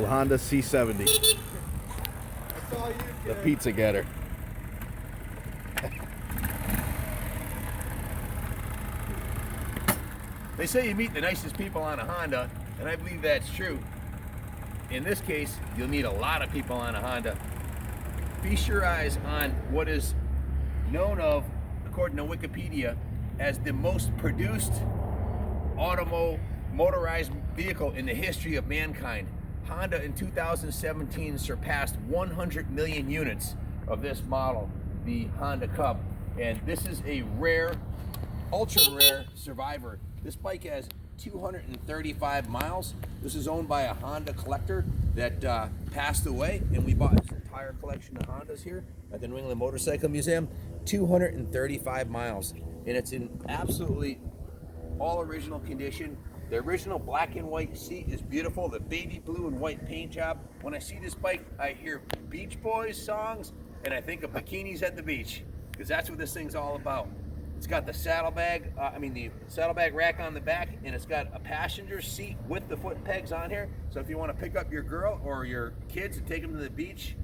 Honda C70, That's all you the get. pizza getter. They say you meet the nicest people on a Honda, and I believe that's true. In this case, you'll meet a lot of people on a Honda. Feast your eyes on what is known of, according to Wikipedia, as the most produced motorized vehicle in the history of mankind. Honda in 2017 surpassed 100 million units of this model, the Honda Cub. And this is a rare, ultra rare survivor. This bike has 235 miles. This is owned by a Honda collector that passed away, and we bought his entire collection of Hondas here at the New England Motorcycle Museum. 235 miles, and it's in absolutely all original condition. The original black and white seat is beautiful. The baby blue and white paint job. When I see this bike, I hear Beach Boys songs, and I think of bikinis at the beach, because that's what this thing's all about. It's got the saddlebag, the saddlebag rack on the back, and it's got a passenger seat with the foot pegs on here. So if you want to pick up your girl or your kids and take them to the beach,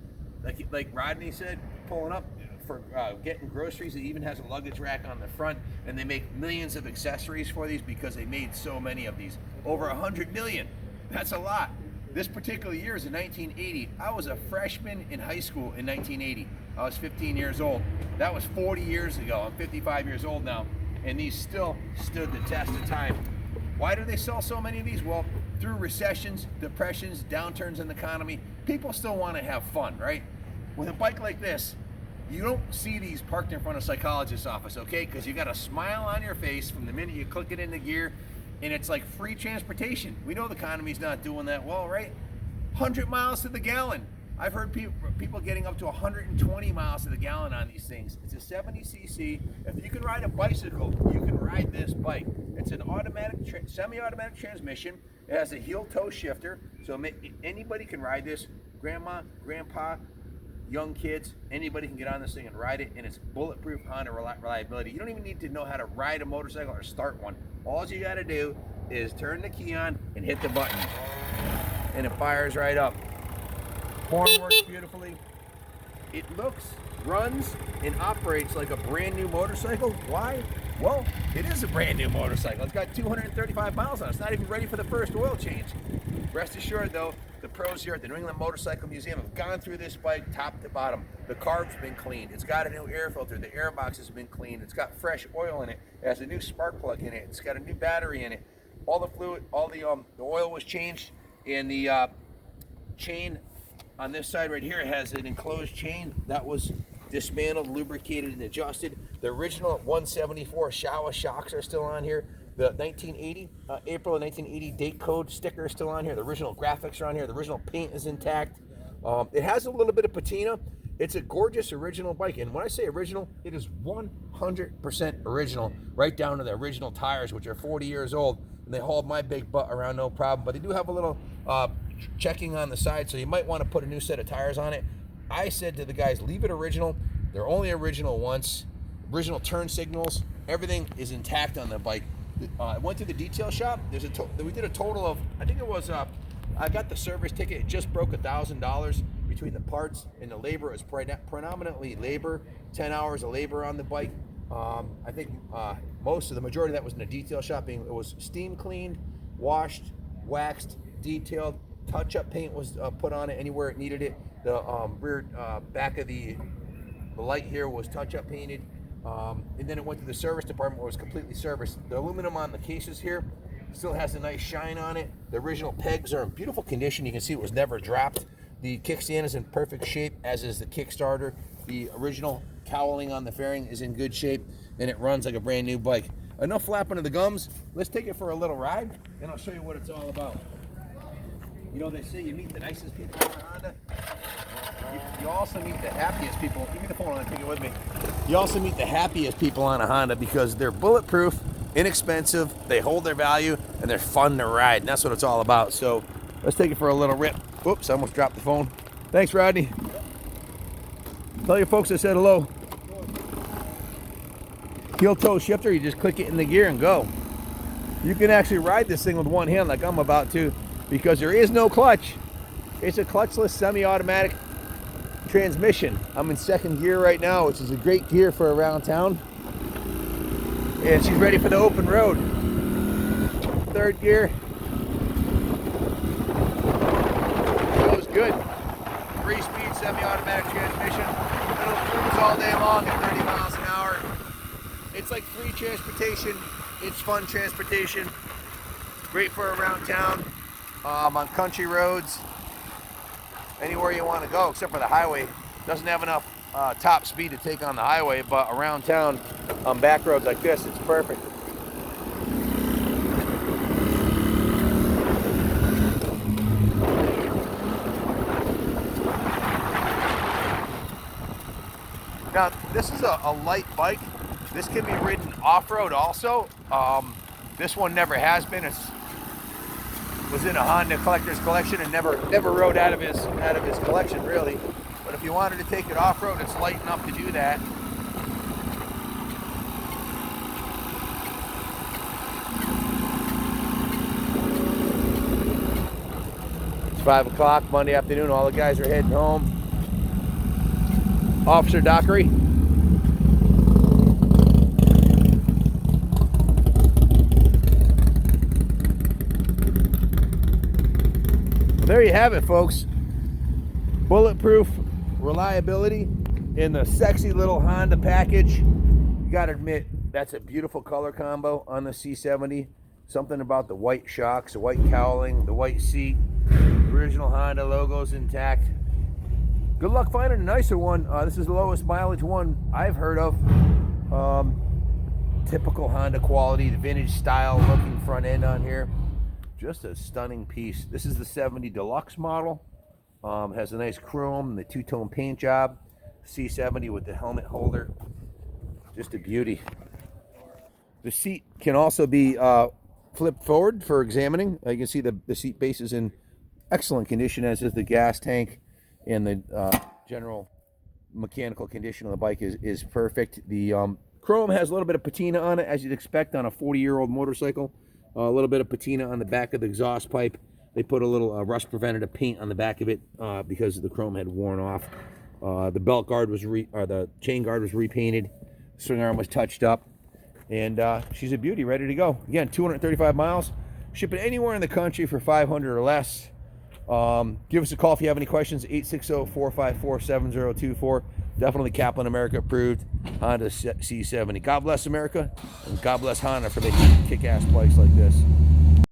like Rodney said, pulling up for getting groceries, it even has a luggage rack on the front, and they make millions of accessories for these because they made so many of these. Over 100 million. That's a lot. This particular year is in 1980. I was a freshman in high school in 1980. I was 15 years old. That was 40 years ago. I'm 55 years old now, and these still stood the test of time. Why do they sell so many of these? Well, through recessions, depressions, downturns in the economy, people still want to have fun, right? With a bike like this, you don't see these parked in front of a psychologist's office, okay? Because you got a smile on your face from the minute you click it into gear, and it's like free transportation. We know the economy's not doing that well, right? 100 miles to the gallon. I've heard people getting up to 120 miles to the gallon on these things. It's a 70cc. If you can ride a bicycle, you can ride this bike. It's an automatic, semi-automatic transmission. It has a heel-toe shifter, so anybody can ride this. Grandma, grandpa, young kids, anybody can get on this thing and ride it, and it's bulletproof Honda reliability. You don't even need to know how to ride a motorcycle or start one. All you got to do is turn the key on and hit the button, and it fires right up. Horn works beautifully. It looks, runs, and operates like a brand new motorcycle. Why? Well, it is a brand new motorcycle. It's got 235 miles on it. It's not even ready for the first oil change. Rest assured though, the pros here at the New England Motorcycle Museum have gone through this bike top to bottom. The carb's been cleaned. It's got a new air filter. The air box has been cleaned. It's got fresh oil in it. It has a new spark plug in it. It's got a new battery in it. All the fluid, all the oil was changed, and the chain on this side right here has an enclosed chain that was dismantled, lubricated, and adjusted. The original 174 Showa shocks are still on here. The 1980, April of 1980 date code sticker is still on here. The original graphics are on here. The original paint is intact. It has a little bit of patina. It's a gorgeous original bike. And when I say original, it is 100% original, right down to the original tires, which are 40 years old. And they hauled my big butt around no problem. But they do have a little checking on the side, so you might want to put a new set of tires on it. I said to the guys, leave it original. They're only original once. Original turn signals. Everything is intact on the bike. I went to the detail shop. We did a total of, I think it was, I got the service ticket. It just broke $1,000 between the parts and the labor. It was predominantly labor, 10 hours of labor on the bike. I think the majority of that was in the detail shop. It was steam cleaned, washed, waxed, detailed. Touch-up paint was put on it anywhere it needed it. The rear back of the light here was touch-up painted. And then it went to the service department where it was completely serviced. The aluminum on the cases here still has a nice shine on it. The original pegs are in beautiful condition. You can see it was never dropped. The kickstand is in perfect shape, as is the kickstarter. The original cowling on the fairing is in good shape, and it runs like a brand new bike. Enough flapping of the gums. Let's take it for a little ride, and I'll show you what it's all about. You know, they say you meet the nicest people on a Honda. You also meet the happiest people. Give me the phone and take it with me. You also meet the happiest people on a Honda because they're bulletproof, inexpensive, they hold their value, and they're fun to ride. And that's what it's all about. So let's take it for a little rip. Oops, I almost dropped the phone. Thanks, Rodney. Tell your folks I said hello. Heel toe shifter, you just click it in the gear and go. You can actually ride this thing with one hand like I'm about to, because there is no clutch. It's a clutchless semi-automatic transmission. I'm in second gear right now, which is a great gear for around town. And she's ready for the open road. Third gear. Goes good. 3-speed semi-automatic transmission. It'll cruise all day long at 30 miles an hour. It's like free transportation. It's fun transportation. Great for around town, on country roads, anywhere you want to go except for the highway. Doesn't have enough top speed to take on the highway, but around town on back roads like this, it's perfect. Now, this is a light bike. This can be ridden off-road also. This one never has been. It was in a Honda collector's collection and never rode out of his collection really. But if you wanted to take it off-road, it's light enough to do that. It's 5 o'clock Monday afternoon. All the guys are heading home. Officer Dockery. Well, there you have it, folks. Bulletproof reliability in the sexy little Honda package. You gotta admit, that's a beautiful color combo on the C70. Something about the white shocks, the white cowling, the white seat, the original Honda logo's intact. Good luck finding a nicer one. This is the lowest mileage one I've heard of. Typical Honda quality, the vintage style looking front end on here. Just a stunning piece. This is the 70 Deluxe model. Has a nice chrome, the two-tone paint job. C70 with the helmet holder. Just a beauty. The seat can also be flipped forward for examining. You can see the seat base is in excellent condition, as is the gas tank, and the general mechanical condition of the bike is perfect. The chrome has a little bit of patina on it, as you'd expect on a 40-year-old motorcycle. A little bit of patina on the back of the exhaust pipe. They put a little rust preventative paint on the back of it because the chrome had worn off. The belt guard was the chain guard was repainted. Swing arm was touched up, and she's a beauty, ready to go. Again, 235 miles. Ship it anywhere in the country for $500 or less. Give us a call if you have any questions. 860-454-7024. Definitely Kaplan America approved Honda C70. God bless America, and God bless Honda for making kick-ass bikes like this.